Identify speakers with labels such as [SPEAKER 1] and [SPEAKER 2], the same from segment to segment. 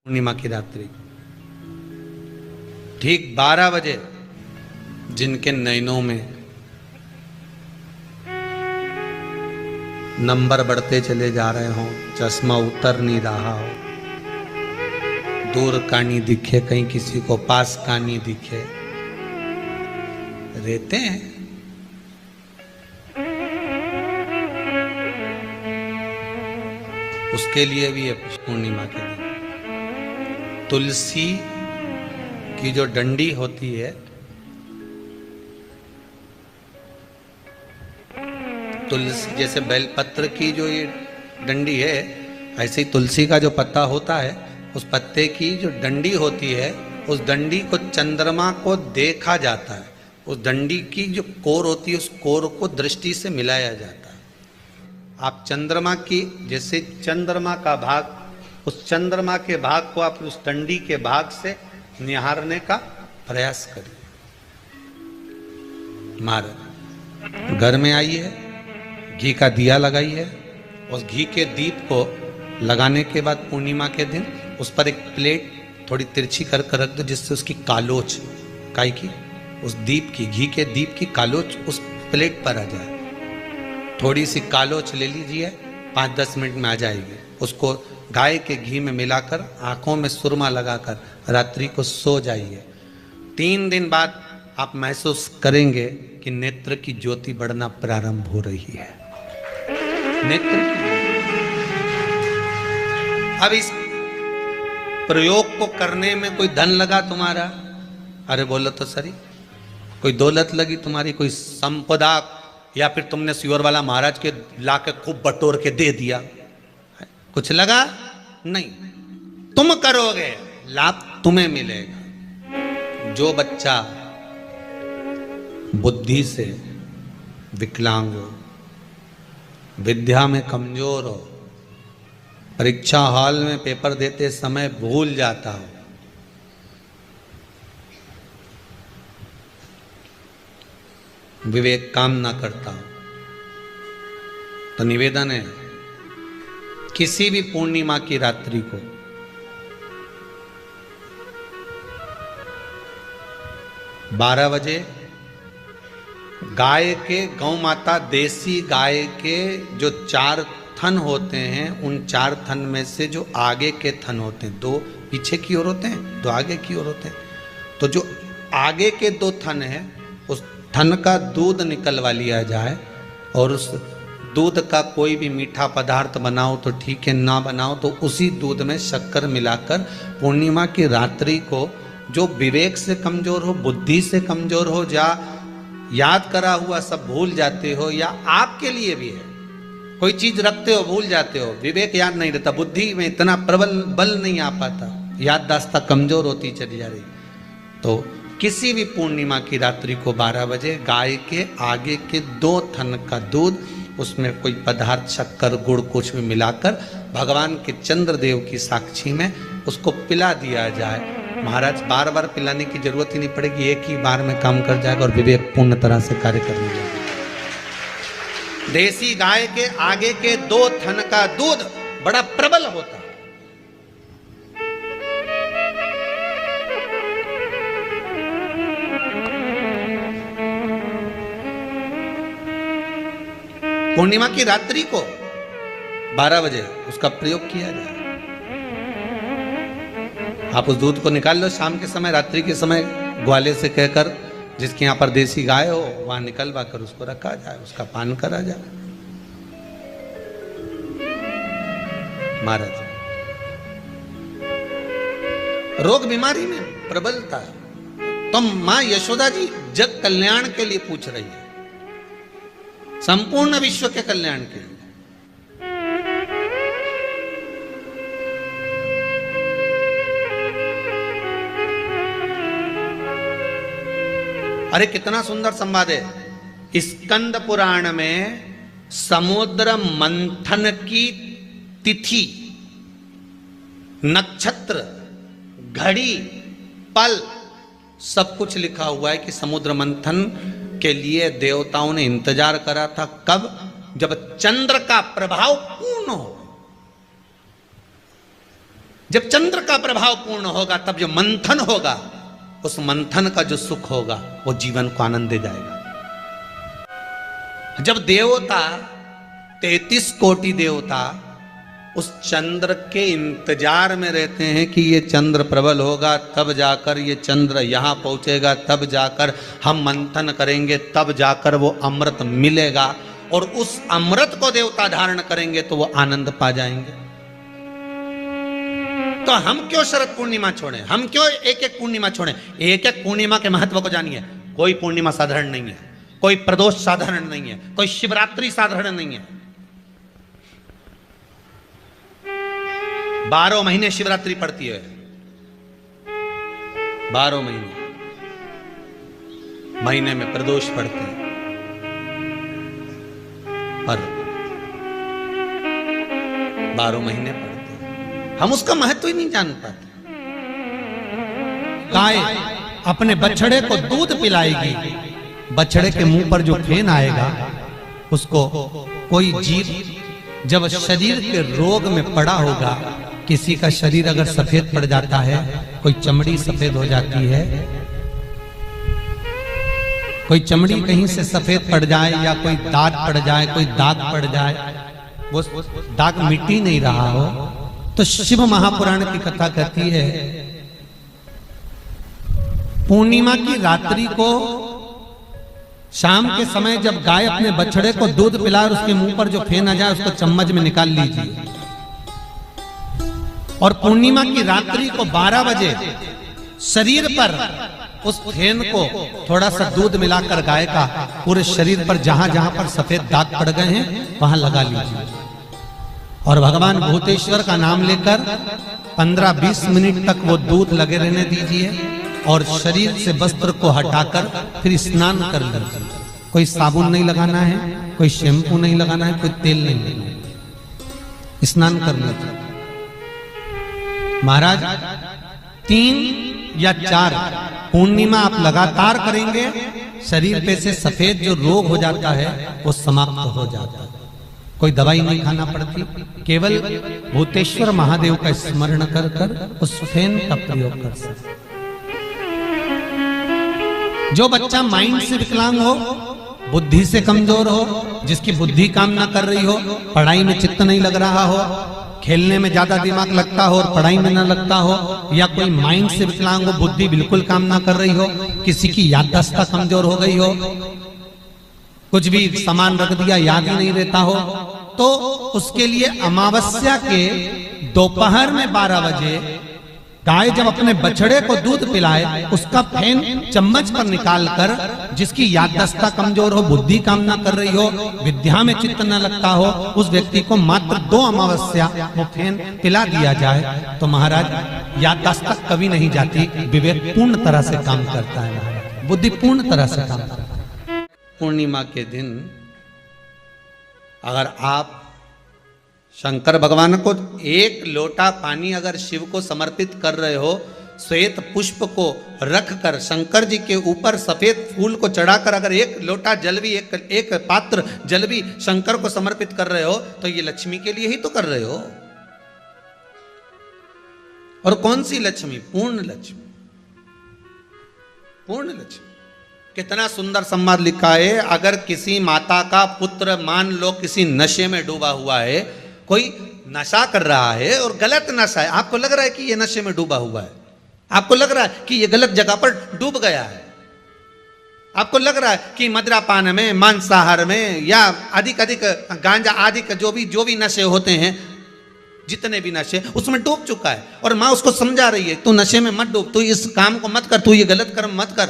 [SPEAKER 1] पूर्णिमा की रात्रि ठीक 12 बजे जिनके नयनों में नंबर बढ़ते चले जा रहे हों, चश्मा उतर नहीं रहा हो, दूर का नहीं दिखे, कहीं किसी को पास का नहीं दिखे, रहते हैं। उसके लिए भी है पूर्णिमा के दिन तुलसी की जो डंडी होती है, तुलसी जैसे बेलपत्र की जो ये डंडी है, ऐसे ही तुलसी का जो पत्ता होता है, उस पत्ते की जो डंडी होती है, उस डंडी को चंद्रमा को देखा जाता है। उस डंडी की जो कोर होती है, उस कोर को दृष्टि से मिलाया जाता है। आप चंद्रमा की जैसे चंद्रमा का भाग, उस चंद्रमा के भाग को आप उस डंडी के भाग से निहारने का प्रयास करिए। महाराज घर में आइए, घी का दिया लगाइए, उस घी के दीप को लगाने के बाद पूर्णिमा के दिन उस पर एक प्लेट थोड़ी तिरछी कर रख दो, जिससे उसकी कालोच काई की उस दीप की, घी के दीप की कालोच उस प्लेट पर आ जाए। थोड़ी सी कालोच ले लीजिए, 5-10 मिनट में आ जाएगी। उसको गाय के घी में मिलाकर आंखों में सुरमा लगाकर रात्रि को सो जाइए। 3 दिन बाद आप महसूस करेंगे कि नेत्र की ज्योति बढ़ना प्रारंभ हो रही है। नेत्र की अब इस प्रयोग को करने में कोई धन लगा तुम्हारा? अरे बोलो तो सही। कोई दौलत लगी तुम्हारी, कोई संपदा, या फिर तुमने सियोर वाला महाराज के लाके खूब बटोर के दे दिया, कुछ लगा? नहीं। तुम करोगे, लाभ तुम्हें मिलेगा। जो बच्चा बुद्धि से विकलांग हो, विद्या में कमजोर हो, परीक्षा हॉल में पेपर देते समय भूल जाता हो, विवेक काम ना करता हो, तो निवेदन है किसी भी पूर्णिमा की रात्रि को बारह बजे गाय के, गौ माता देसी गाय के जो 4 थन होते हैं, उन 4 थन में से जो आगे के थन होते हैं, 2 पीछे की ओर होते हैं, 2 आगे की ओर होते हैं, तो जो आगे के 2 थन है, उस थन का दूध निकलवा लिया जाए और उस दूध का कोई भी मीठा पदार्थ बनाओ तो ठीक है, ना बनाओ तो उसी दूध में शक्कर मिलाकर पूर्णिमा की रात्रि को जो विवेक से कमजोर हो, बुद्धि से कमजोर हो, या याद करा हुआ सब भूल जाते हो, या आपके लिए भी है कोई चीज रखते हो भूल जाते हो, विवेक याद नहीं रहता, बुद्धि में इतना प्रबल बल नहीं आ पाता, याददाश्त कमजोर होती चली जा रही, तो किसी भी पूर्णिमा की रात्रि को 12 बजे गाय के आगे के 2 थन का दूध, उसमें कोई पदार्थ शक्कर गुड़ कुछ भी मिलाकर भगवान के चंद्रदेव की साक्षी में उसको पिला दिया जाए। महाराज बार बार पिलाने की जरूरत ही नहीं पड़ेगी, एक ही बार में काम कर जाएगा और विवेक पूर्ण तरह से कार्य करने लगेगा। देसी गाय के आगे के 2 थन का दूध बड़ा प्रबल होता है। पूर्णिमा की रात्रि को 12 बजे उसका प्रयोग किया जाए। आप उस दूध को निकाल लो शाम के समय, रात्रि के समय ग्वाले से कहकर जिसके यहाँ पर देसी गाय हो वहां निकलवा कर उसको रखा जाए, उसका पान करा जाए। महाराज रोग बीमारी में प्रबलता है, तो मां यशोदा जी जग कल्याण के लिए पूछ रही है, संपूर्ण विश्व के कल्याण के लिए। अरे कितना सुंदर संवाद है। स्कंद पुराण में समुद्र मंथन की तिथि, नक्षत्र, घड़ी, पल सब कुछ लिखा हुआ है कि समुद्र मंथन के लिए देवताओं ने इंतजार करा था। कब? जब चंद्र का प्रभाव पूर्ण हो। जब चंद्र का प्रभाव पूर्ण होगा तब जो मंथन होगा, उस मंथन का जो सुख होगा वो जीवन को आनंद दे जाएगा। जब देवता 33 कोटि देवता उस चंद्र के इंतजार में रहते हैं कि ये चंद्र प्रबल होगा, तब जाकर ये चंद्र यहाँ पहुंचेगा, तब जाकर हम मंथन करेंगे, तब जाकर वो अमृत मिलेगा, और उस अमृत को देवता धारण करेंगे तो वो आनंद पा जाएंगे। तो हम क्यों शरद पूर्णिमा छोड़ें? हम क्यों एक एक पूर्णिमा छोड़ें? एक एक पूर्णिमा के महत्व को जानिए। कोई पूर्णिमा साधारण नहीं है, कोई प्रदोष साधारण नहीं है, कोई शिवरात्रि साधारण नहीं है। 12 महीने शिवरात्रि पड़ती है, 12 महीने में प्रदोष पड़ते हैं, पर 12 महीने पड़ते हैं, हम उसका महत्व ही नहीं जान पाते।
[SPEAKER 2] गाय अपने बछड़े को दूध पिलाएगी, बछड़े के मुंह पर जो फेन आएगा उसको कोई जीव जब शरीर के रोग में पड़ा होगा, किसी का शरीर अगर सफेद पड़ जाता है, कोई चमड़ी सफेद हो जाती है, कोई चमड़ी कहीं से सफेद पड़ जाए या कोई दाग पड़ जाए, कोई दाग पड़ जाए, वो दाग मिटी नहीं रहा हो, तो शिव महापुराण की कथा कहती है पूर्णिमा की रात्रि को शाम के समय जब गाय अपने बछड़े को दूध पिलाए, उसके मुंह पर जो फेन आ जाए उसको चम्मच में निकाल लीजिए, और पूर्णिमा की रात्रि को 12 बजे शरीर पर उस फेन को थोड़ा सा दूध मिलाकर गाय का पूरे शरीर पर जहां जहां पर सफेद दाग पड़ गए हैं वहां लगा लीजिए, और भगवान भूतेश्वर का नाम लेकर 15-20 मिनट तक वो दूध लगे रहने दीजिए, और शरीर से वस्त्र को हटाकर फिर स्नान कर लीजिए। कोई साबुन नहीं लगाना है, कोई शैम्पू नहीं लगाना है, कोई तेल नहीं लगाना है, स्नान कर लीजिए। महाराज 3 या 4 पूर्णिमा आप लगातार करेंगे, शरीर पे से सफेद जो रोग हो जाता है वो समाप्त हो जाता है। कोई दवाई नहीं खाना पड़ती, केवल भूतेश्वर महादेव का स्मरण कर कर उस फेन का प्रयोग कर सकते। जो बच्चा माइंड से विकलांग हो, बुद्धि से कमजोर हो, जिसकी बुद्धि काम ना कर रही हो, पढ़ाई में चित्त नहीं लग रहा हो, खेलने में ज्यादा दिमाग लगता हो और पढ़ाई में ना लगता हो, या कोई माइंड से विकलांग हो, बुद्धि बिल्कुल काम ना कर रही हो, किसी की याददाश्त कमजोर हो गई हो, कुछ भी सामान रख दिया याद ही नहीं रहता हो, तो उसके लिए अमावस्या के दोपहर में 12 बजे गाय जब अपने बछड़े को दूध पिलाए, उसका फेन चम्मच पर निकालकर, जिसकी याददाश्त कमजोर हो, बुद्धि काम ना कर रही हो, विद्या में चित्त न लगता हो, उस व्यक्ति को मात्र 2 अमावस्या वो फेन पिला दिया जाए तो महाराज याददाश्त कभी नहीं जाती, विवेक पूर्ण तरह से काम करता है, बुद्धि पूर्ण तरह से काम करता है।
[SPEAKER 1] पूर्णिमा के दिन अगर आप शंकर भगवान को 1 लोटा पानी अगर शिव को समर्पित कर रहे हो, श्वेत पुष्प को रखकर शंकर जी के ऊपर सफेद फूल को चढ़ाकर अगर 1 लोटा जल भी, एक पात्र जल भी शंकर को समर्पित कर रहे हो, तो ये लक्ष्मी के लिए ही तो कर रहे हो। और कौन सी लक्ष्मी? पूर्ण लक्ष्मी, पूर्ण लक्ष्मी। कितना सुंदर संवाद लिखा है, अगर किसी माता का पुत्र मान लो किसी नशे में डूबा हुआ है, कोई नशा कर रहा है और गलत नशा है, आपको लग रहा है कि ये नशे में डूबा हुआ है, आपको लग रहा है कि ये गलत जगह पर डूब गया है, आपको लग रहा है कि मदिरापान में, मांसाहार में या अधिक गांजा आदि का जो भी नशे होते हैं, जितने भी नशे उसमें डूब चुका है, और माँ उसको समझा रही है तू नशे में मत डूब, तू इस काम को मत कर, तू ये गलत कर्म मत कर।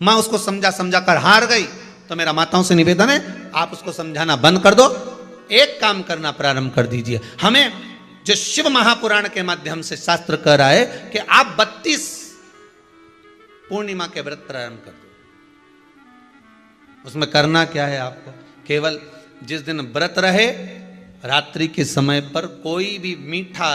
[SPEAKER 1] माँ उसको समझा कर हार गई, तो मेरा माताओं से निवेदन है आप उसको समझाना बंद कर दो, एक काम करना प्रारंभ कर दीजिए। हमें जो शिव महापुराण के माध्यम से शास्त्र कह रहा है कि आप 32 पूर्णिमा के व्रत प्रारंभ कर दो। उसमें करना क्या है आपको? केवल जिस दिन व्रत रहे, रात्रि के समय पर कोई भी मीठा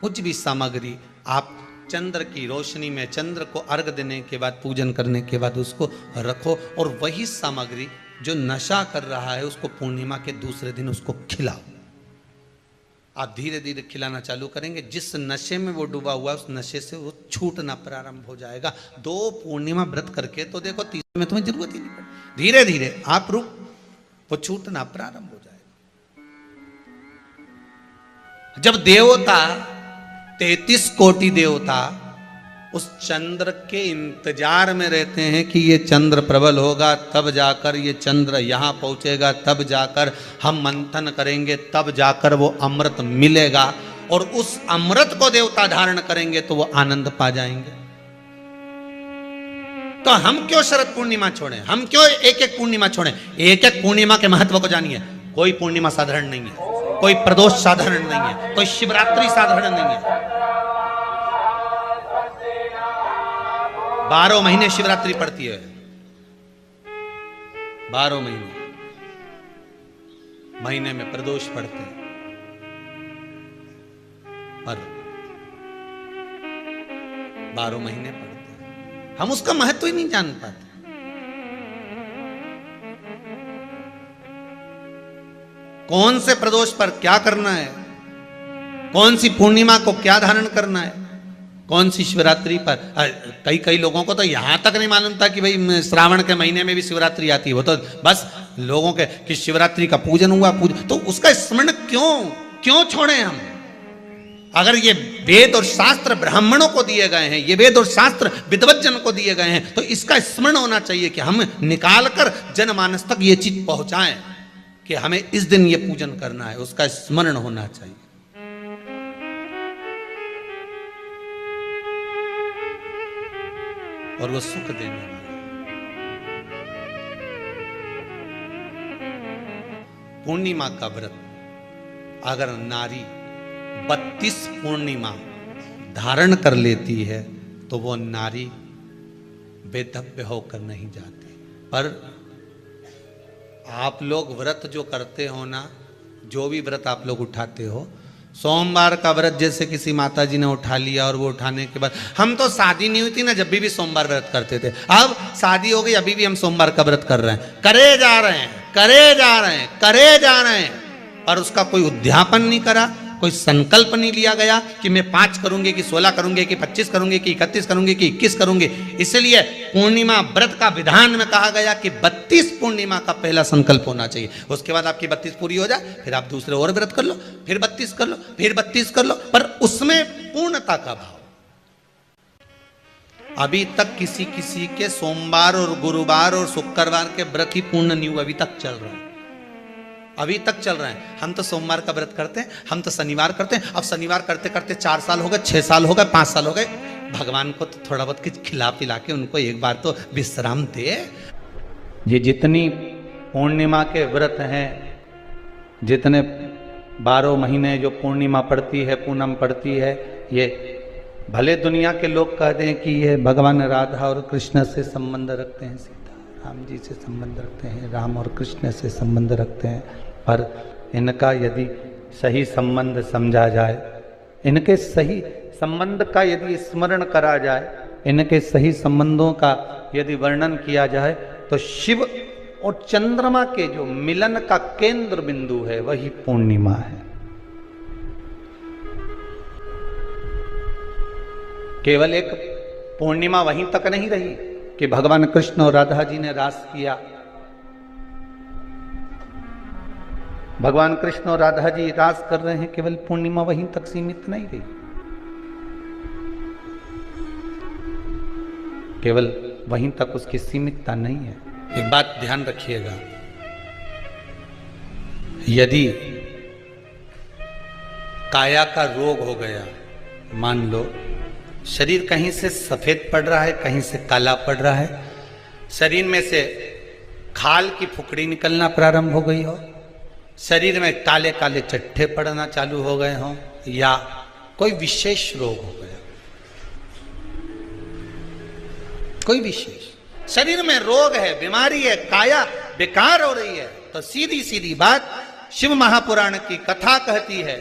[SPEAKER 1] कुछ भी सामग्री आप चंद्र की रोशनी में, चंद्र को अर्घ देने के बाद, पूजन करने के बाद उसको रखो, और वही सामग्री जो नशा कर रहा है उसको पूर्णिमा के दूसरे दिन उसको खिलाओ। आप धीरे धीरे खिलाना चालू करेंगे, जिस नशे में वो डूबा हुआ उस नशे से वो छूटना प्रारंभ हो जाएगा। 2 पूर्णिमा व्रत करके तो देखो, तीसरे में तुम्हें जरूरत ही नहीं पड़े। धीरे धीरे आप रुक, वो छूटना प्रारंभ हो जाएगा। जब देवता 33 कोटि देवता उस चंद्र के इंतजार में रहते हैं कि ये चंद्र प्रबल होगा, तब जाकर ये चंद्र यहां पहुंचेगा, तब जाकर हम मंथन करेंगे, तब जाकर वो अमृत मिलेगा, और उस अमृत को देवता धारण करेंगे तो वो आनंद पा जाएंगे। तो हम क्यों शरद पूर्णिमा छोड़ें? हम क्यों एक एक पूर्णिमा छोड़ें? एक एक पूर्णिमा के महत्व को जानिए। कोई पूर्णिमा साधारण नहीं है, कोई प्रदोष साधारण नहीं है, कोई शिवरात्रि साधारण नहीं है। 12 महीने शिवरात्रि पड़ती है, 12 महीने में प्रदोष पड़ते हैं, पर 12 महीने पड़ते हैं। हम उसका महत्व ही नहीं जान पाते। कौन से प्रदोष पर क्या करना है, कौन सी पूर्णिमा को क्या धारण करना है, कौन सी शिवरात्रि पर। कई लोगों को तो यहां तक नहीं मालूम था कि भाई श्रावण के महीने में भी शिवरात्रि आती है। वो तो बस लोगों के कि शिवरात्रि का पूजन हुआ, तो उसका स्मरण क्यों छोड़े हम? अगर ये वेद और शास्त्र ब्राह्मणों को दिए गए हैं, ये वेद और शास्त्र विद्वज्जन को दिए गए हैं, तो इसका स्मरण होना चाहिए कि हम निकाल कर जनमानस तक ये चीज पहुंचाएं कि हमें इस दिन ये पूजन करना है। उसका स्मरण होना चाहिए। और वो सुख देने वाला। पूर्णिमा का व्रत अगर नारी 32 पूर्णिमा धारण कर लेती है तो वो नारी बेधव्य होकर नहीं जाती। पर आप लोग व्रत जो करते हो ना, जो भी व्रत आप लोग उठाते हो, सोमवार का व्रत जैसे किसी माता जी ने उठा लिया और वो उठाने के बाद, हम तो शादी नहीं हुई थी ना जब भी सोमवार व्रत करते थे, अब शादी हो गई अभी भी हम सोमवार का व्रत कर रहे हैं, करे जा रहे हैं, और उसका कोई उद्यापन नहीं करा, कोई संकल्प नहीं लिया गया कि मैं 5 करूंगी कि 16 करूंगी कि 25 करूंगी कि 31 करूंगी कि 21 करूंगी। इसलिए पूर्णिमा व्रत का विधान में कहा गया कि 32 पूर्णिमा का पहला संकल्प होना चाहिए। उसके बाद आपकी 32 पूरी हो जाए, फिर आप दूसरे और व्रत कर लो, फिर 32 कर लो, फिर 32 कर लो, पर उसमें पूर्णता का भाव। अभी तक किसी के सोमवार और गुरुवार और शुक्रवार के व्रत ही पूर्ण नहीं हुआ, अभी तक चल रहा है, अभी तक चल रहा है। हम तो सोमवार का व्रत करते हैं, हम तो शनिवार करते हैं, अब शनिवार करते करते 4 साल हो गए, 6 साल हो गए, 5 साल हो गए। भगवान को तो थोड़ा बहुत कुछ खिला पिला के उनको एक बार तो विश्राम दे। ये जितनी पूर्णिमा के व्रत हैं, जितने 12 महीने जो पूर्णिमा पड़ती है, पूनम पड़ती है, ये भले दुनिया के लोग कहते हैं कि ये भगवान राधा और कृष्ण से संबंध रखते हैं, राम जी से संबंध रखते हैं, राम और कृष्ण से संबंध रखते हैं, पर इनका यदि सही संबंध समझा जाए, इनके सही संबंध का यदि स्मरण करा जाए, इनके सही संबंधों का यदि वर्णन किया जाए, तो शिव और चंद्रमा के जो मिलन का केंद्र बिंदु है वही पूर्णिमा है। केवल एक पूर्णिमा वहीं तक नहीं रही कि भगवान कृष्ण और राधा जी ने रास किया। भगवान कृष्ण और राधा जी रास कर रहे हैं, केवल पूर्णिमा वहीं तक सीमित नहीं रही, केवल वहीं तक उसकी सीमितता नहीं है। एक बात ध्यान रखिएगा, यदि काया का रोग हो गया, मान लो शरीर कहीं से सफेद पड़ रहा है, कहीं से काला पड़ रहा है, शरीर में से खाल की फुकड़ी निकलना प्रारंभ हो गई हो, शरीर में काले काले चट्टे पड़ना चालू हो गए हों, या कोई विशेष रोग हो गया, कोई विशेष शरीर में रोग है, बीमारी है, काया बेकार हो रही है, तो सीधी सीधी बात शिव महापुराण की कथा कहती है,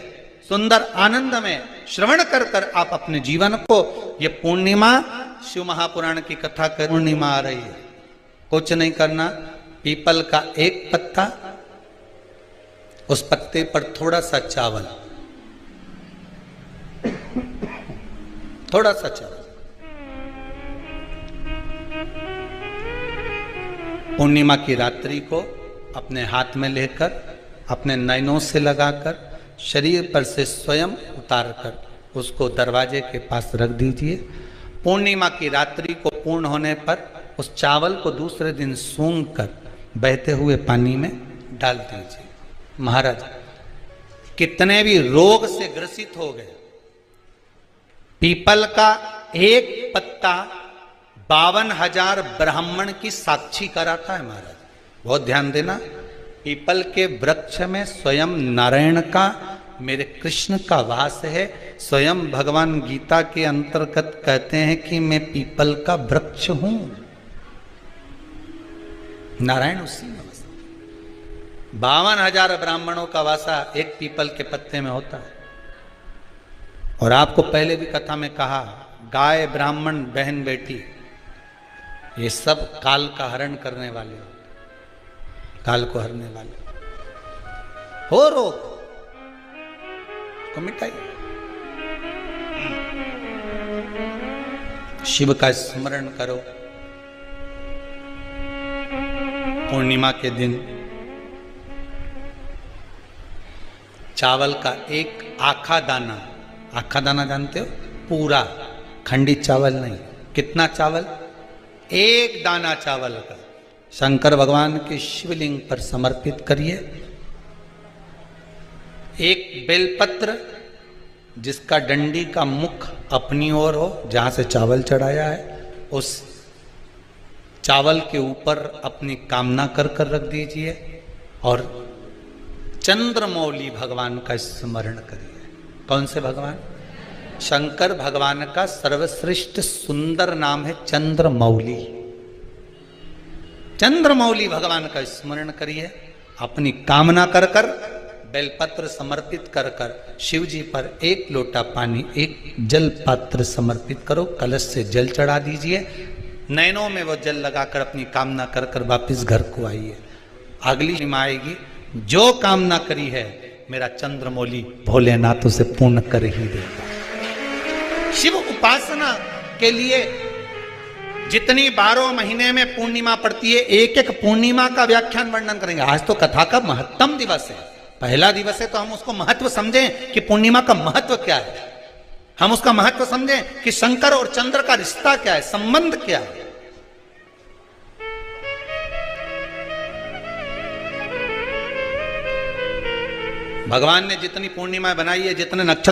[SPEAKER 1] सुंदर आनंद में श्रवण कर कर आप अपने जीवन को, ये पूर्णिमा शिव महापुराण की कथा कर पूर्णिमा आ रही है, कुछ नहीं करना, पीपल का एक पत्ता, उस पत्ते पर थोड़ा सा चावल, थोड़ा सा चावल। पूर्णिमा की रात्रि को अपने हाथ में लेकर अपने नयनों से लगाकर शरीर पर से स्वयं उतारकर उसको दरवाजे के पास रख दीजिए। पूर्णिमा की रात्रि को पूर्ण होने पर उस चावल को दूसरे दिन सूंघ कर बहते हुए पानी में डाल दीजिए। महाराज कितने भी रोग से ग्रसित हो गए, पीपल का एक पत्ता 52,000 ब्राह्मण की साक्षी कराता है। महाराज बहुत ध्यान देना, पीपल के वृक्ष में स्वयं नारायण का, मेरे कृष्ण का वास है। स्वयं भगवान गीता के अंतर्गत कहते हैं कि मैं पीपल का वृक्ष हूं, नारायण उसी में। 52,000 ब्राह्मणों का वासा एक पीपल के पत्ते में होता है। और आपको पहले भी कथा में कहा, गाय, ब्राह्मण, बहन, बेटी, ये सब काल का हरण करने वाले हो, काल को हरने वाले हो। रोग को मिटाइए, शिव का स्मरण करो। पूर्णिमा के दिन चावल का एक आखा दाना, आखा दाना जानते हो, पूरा खंडित चावल नहीं, कितना चावल, एक दाना चावल का शंकर भगवान के शिवलिंग पर समर्पित करिए। एक बेलपत्र जिसका डंडी का मुख अपनी ओर हो, जहां से चावल चढ़ाया है, उस चावल के ऊपर अपनी कामना कर कर रख दीजिए और चंद्रमौली भगवान का स्मरण करिए। कौन से भगवान? शंकर भगवान का सर्वश्रेष्ठ सुंदर नाम है चंद्रमौली। चंद्रमौली भगवान का स्मरण करिए, अपनी कामना कर कर बेलपत्र समर्पित कर कर शिव जी पर एक लोटा पानी, एक जल पात्र समर्पित करो, कलश से जल चढ़ा दीजिए, नैनों में वो जल लगाकर अपनी कामना कर कर वापिस घर को आइए। अगली निमा आएगी, जो कामना करी है मेरा चंद्रमौली भोलेनाथ उसे पूर्ण कर ही देगा। शिव उपासना के लिए जितनी 12 महीने में पूर्णिमा पड़ती है, एक एक पूर्णिमा का व्याख्यान वर्णन करेंगे। आज तो कथा का महत्तम दिवस है, पहला दिवस है, तो हम उसको महत्व समझें कि पूर्णिमा का महत्व क्या है, हम उसका महत्व समझें कि शंकर और चंद्र का रिश्ता क्या है, संबंध क्या है। भगवान ने जितनी पूर्णिमा बनाई है, जितने नक्षत्र